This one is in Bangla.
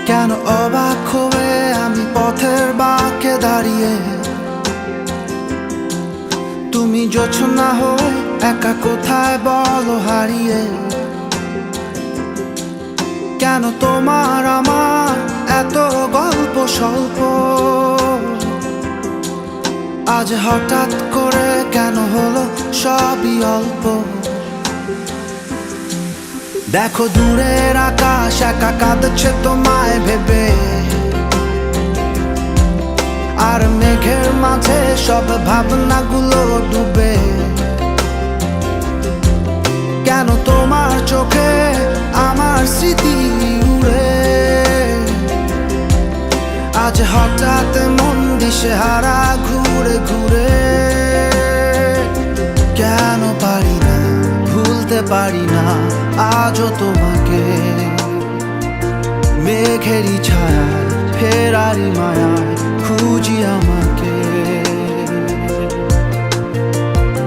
কেন অবাক হয়ে আমি পথের বাঁকে দাঁড়িয়ে, তুমি জোছনা হয়ে একা কোথায় বলো হারিয়ে। কেন তোমার আমার এত গল্প স্বল্প, আজ হঠাৎ করে কেন হলো সবই অল্প। দেখো দূরের আকাশ একা কাঁদছে তোমায় ভেবে, আর মেঘের মাঝে সব ভাবনাগুলো ডুবে। কেন তোমার চোখে আমার স্মৃতি উড়ে, আজ হঠাৎ মন দিশেহারা ঘুরে ঘুরে। কেন পারি না ভুলতে পারি না আজও তোমাকে, মেঘেরই ছায়া ফেরারি মায়া।